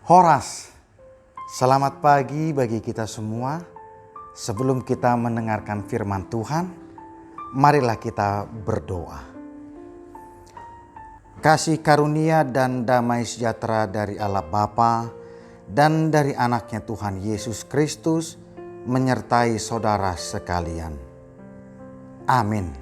Horas, selamat pagi bagi kita semua. Sebelum kita mendengarkan firman Tuhan, marilah kita berdoa. Kasih karunia dan damai sejahtera dari Allah Bapa dan dari anaknya Tuhan Yesus Kristus menyertai saudara sekalian. Amin.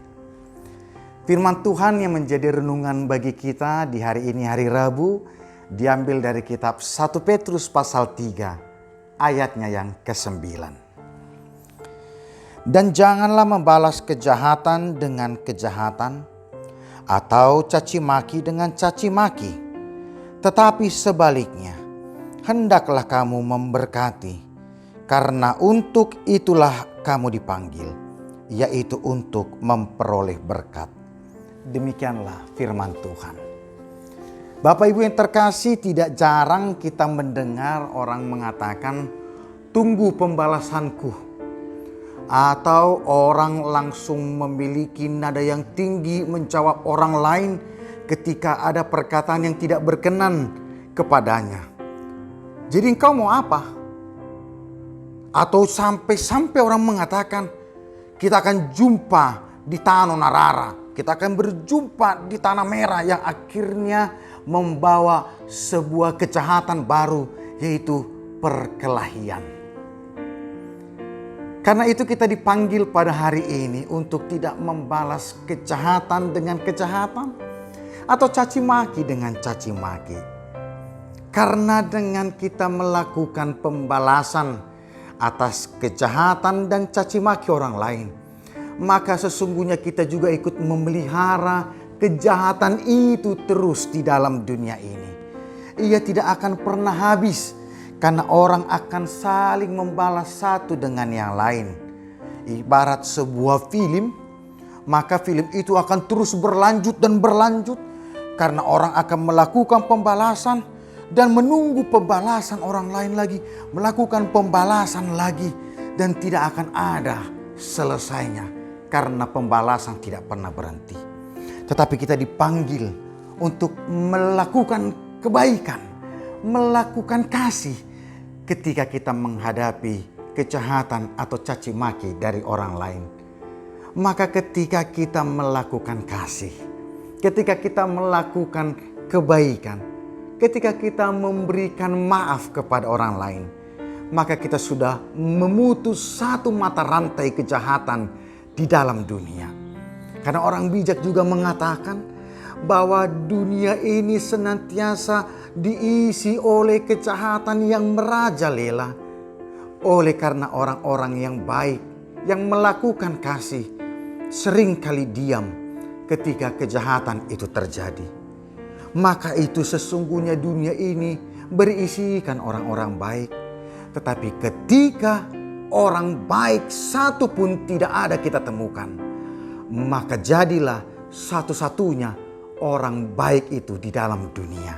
Firman Tuhan yang menjadi renungan bagi kita di hari ini, hari Rabu, diambil dari kitab 1 Petrus pasal 3 ayatnya yang ke-9. Dan janganlah membalas kejahatan dengan kejahatan atau caci maki dengan caci maki, tetapi sebaliknya hendaklah kamu memberkati, karena untuk itulah kamu dipanggil, yaitu untuk memperoleh berkat. Demikianlah firman Tuhan. Bapak Ibu yang terkasih, tidak jarang kita mendengar orang mengatakan tunggu pembalasanku, atau orang langsung memiliki nada yang tinggi menjawab orang lain ketika ada perkataan yang tidak berkenan kepadanya. Jadi engkau mau apa? Atau sampai orang mengatakan kita akan jumpa di Tanah Narara, kita akan berjumpa di Tanah Merah, yang akhirnya membawa sebuah kejahatan baru, yaitu perkelahian. Karena itu kita dipanggil pada hari ini untuk tidak membalas kejahatan dengan kejahatan atau caci maki dengan caci maki. Karena dengan kita melakukan pembalasan atas kejahatan dan caci maki orang lain, maka sesungguhnya kita juga ikut memelihara kejahatan itu terus di dalam dunia ini. Ia tidak akan pernah habis, karena orang akan saling membalas satu dengan yang lain. Ibarat sebuah film, maka film itu akan terus berlanjut dan berlanjut, karena orang akan melakukan pembalasan dan menunggu pembalasan orang lain lagi, melakukan pembalasan lagi, dan tidak akan ada selesainya, karena pembalasan tidak pernah berhenti. Tetapi kita dipanggil untuk melakukan kebaikan, melakukan kasih ketika kita menghadapi kejahatan atau caci maki dari orang lain. Maka ketika kita melakukan kasih, ketika kita melakukan kebaikan, ketika kita memberikan maaf kepada orang lain, maka kita sudah memutus satu mata rantai kejahatan di dalam dunia. Karena orang bijak juga mengatakan bahwa dunia ini senantiasa diisi oleh kejahatan yang merajalela. Oleh karena orang-orang yang baik, yang melakukan kasih, seringkali diam ketika kejahatan itu terjadi. Maka itu sesungguhnya dunia ini berisikan orang-orang baik. Tetapi ketika orang baik satu pun tidak ada kita temukan, maka jadilah satu-satunya orang baik itu di dalam dunia.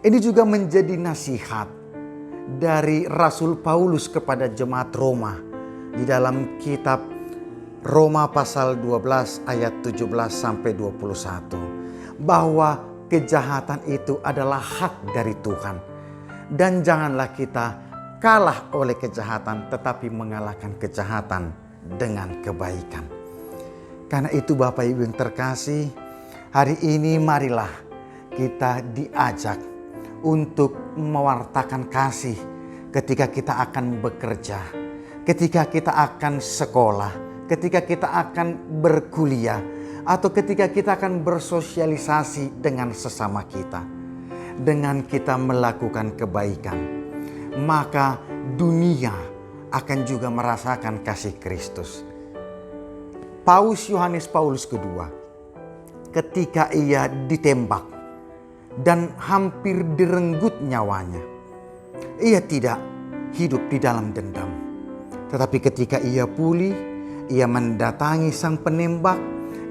Ini juga menjadi nasihat dari Rasul Paulus kepada jemaat Roma di dalam kitab Roma pasal 12 ayat 17 sampai 21, bahwa kejahatan itu adalah hak dari Tuhan, dan janganlah kita kalah oleh kejahatan, tetapi mengalahkan kejahatan dengan kebaikan. Karena itu Bapak Ibu yang terkasih, hari ini marilah kita diajak untuk mewartakan kasih ketika kita akan bekerja, ketika kita akan sekolah, ketika kita akan berkuliah, atau ketika kita akan bersosialisasi dengan sesama kita. Dengan kita melakukan kebaikan, maka dunia akan juga merasakan kasih Kristus. Paus Yohanes Paulus II, ketika ia ditembak dan hampir direnggut nyawanya, ia tidak hidup di dalam dendam. Tetapi ketika ia pulih, ia mendatangi sang penembak,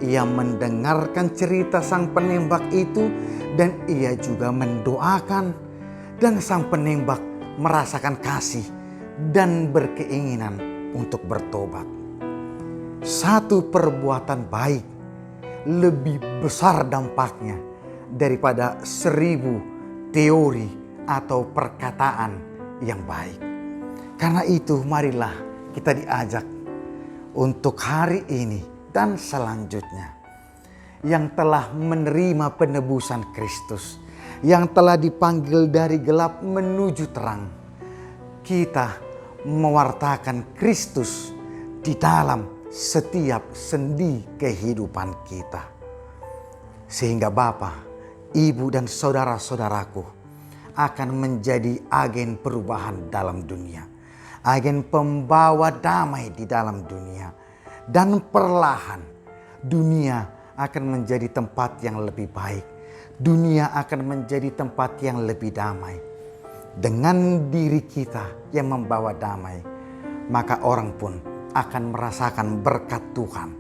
ia mendengarkan cerita sang penembak itu, dan ia juga mendoakan. Dan sang penembak merasakan kasih dan berkeinginan untuk bertobat. Satu perbuatan baik lebih besar dampaknya daripada 1000 teori atau perkataan yang baik. Karena itu marilah kita diajak untuk hari ini dan selanjutnya, yang telah menerima penebusan Kristus, yang telah dipanggil dari gelap menuju terang, kita mewartakan Kristus di dalam setiap sendi kehidupan kita. Sehingga Bapa, Ibu dan saudara-saudaraku akan menjadi agen perubahan dalam dunia. Agen pembawa damai di dalam dunia. Dan perlahan dunia akan menjadi tempat yang lebih baik. Dunia akan menjadi tempat yang lebih damai. Dengan diri kita yang membawa damai, maka orang pun akan merasakan berkat Tuhan.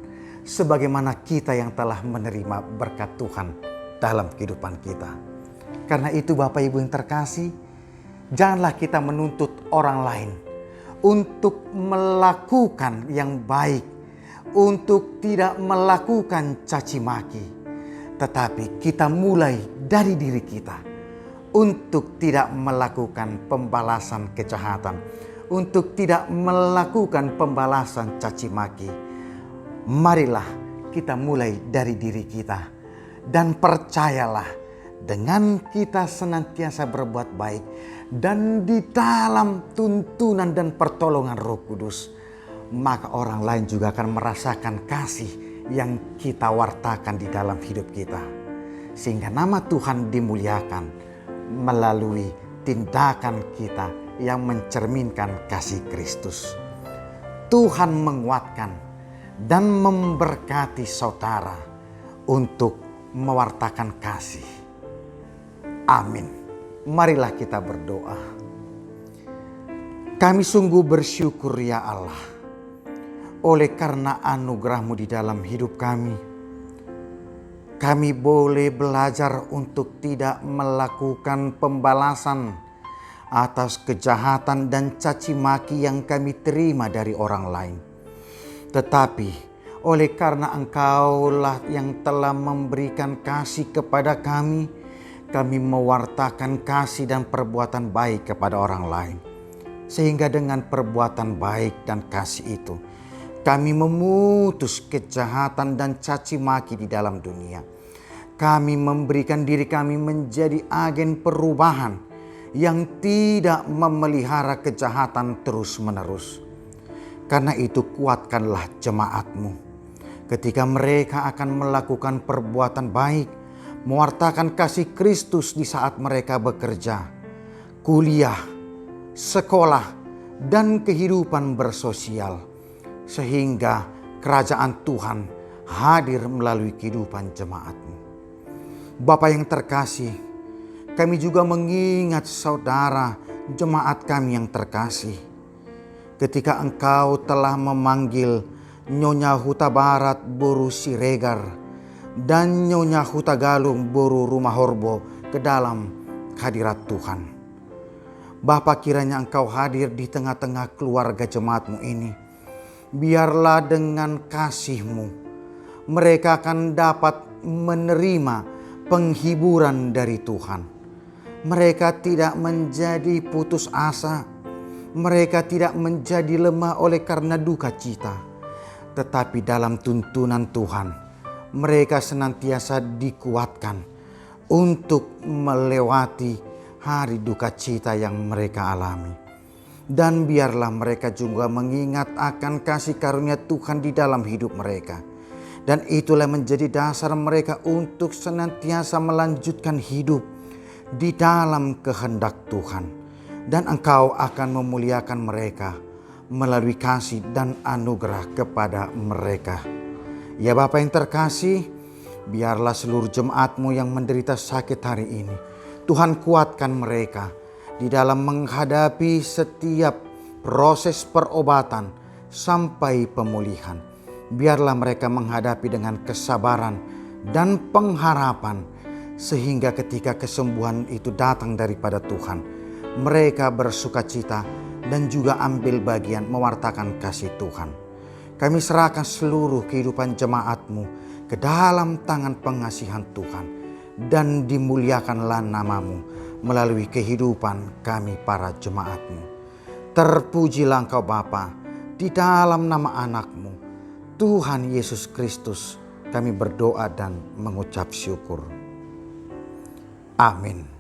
Sebagaimana kita yang telah menerima berkat Tuhan dalam kehidupan kita. Karena itu Bapak Ibu yang terkasih, janganlah kita menuntut orang lain untuk melakukan yang baik, untuk tidak melakukan caci maki. Tetapi kita mulai dari diri kita untuk tidak melakukan pembalasan kejahatan, untuk tidak melakukan pembalasan caci maki. Marilah kita mulai dari diri kita. Dan percayalah, dengan kita senantiasa berbuat baik dan di dalam tuntunan dan pertolongan Roh Kudus, maka orang lain juga akan merasakan kasih yang kita wartakan di dalam hidup kita. Sehingga nama Tuhan dimuliakan melalui tindakan kita yang mencerminkan kasih Kristus. Tuhan menguatkan dan memberkati saudara untuk mewartakan kasih. Amin. Marilah kita berdoa. Kami sungguh bersyukur ya Allah, oleh karena anugerah-Mu di dalam hidup kami. Kami boleh belajar untuk tidak melakukan pembalasan atas kejahatan dan caci maki yang kami terima dari orang lain. Tetapi oleh karena Engkaulah yang telah memberikan kasih kepada kami, kami mewartakan kasih dan perbuatan baik kepada orang lain. Sehingga dengan perbuatan baik dan kasih itu, kami memutus kejahatan dan caci maki di dalam dunia. Kami memberikan diri kami menjadi agen perubahan yang tidak memelihara kejahatan terus-menerus. Karena itu kuatkanlah jemaat-Mu. Ketika mereka akan melakukan perbuatan baik, mewartakan kasih Kristus di saat mereka bekerja, kuliah, sekolah, dan kehidupan bersosial. Sehingga kerajaan Tuhan hadir melalui kehidupan jemaat-Mu. Bapa yang terkasih, kami juga mengingat saudara jemaat kami yang terkasih. Ketika Engkau telah memanggil Nyonya Huta Barat Boru Siregar dan Nyonya Huta Galung Boru Rumah Horbo ke dalam hadirat Tuhan. Bapa, kiranya Engkau hadir di tengah-tengah keluarga jemaat-Mu ini. Biarlah dengan kasih-Mu mereka akan dapat menerima penghiburan dari Tuhan. Mereka tidak menjadi putus asa. Mereka tidak menjadi lemah oleh karena duka cita. Tetapi dalam tuntunan Tuhan, mereka senantiasa dikuatkan untuk melewati hari duka cita yang mereka alami. Dan biarlah mereka juga mengingat akan kasih karunia Tuhan di dalam hidup mereka. Dan itulah menjadi dasar mereka untuk senantiasa melanjutkan hidup di dalam kehendak Tuhan. Dan Engkau akan memuliakan mereka melalui kasih dan anugerah kepada mereka. Ya Bapa yang terkasih, biarlah seluruh jemaat-Mu yang menderita sakit hari ini, Tuhan kuatkan mereka di dalam menghadapi setiap proses perobatan sampai pemulihan. Biarlah mereka menghadapi dengan kesabaran dan pengharapan, sehingga ketika kesembuhan itu datang daripada Tuhan, mereka bersukacita dan juga ambil bagian mewartakan kasih Tuhan. Kami serahkan seluruh kehidupan jemaat-Mu ke dalam tangan pengasihan Tuhan. Dan dimuliakanlah nama-Mu melalui kehidupan kami para jemaat-Mu. Terpujilah Engkau Bapa, di dalam nama anak-Mu, Tuhan Yesus Kristus, kami berdoa dan mengucap syukur. Amin.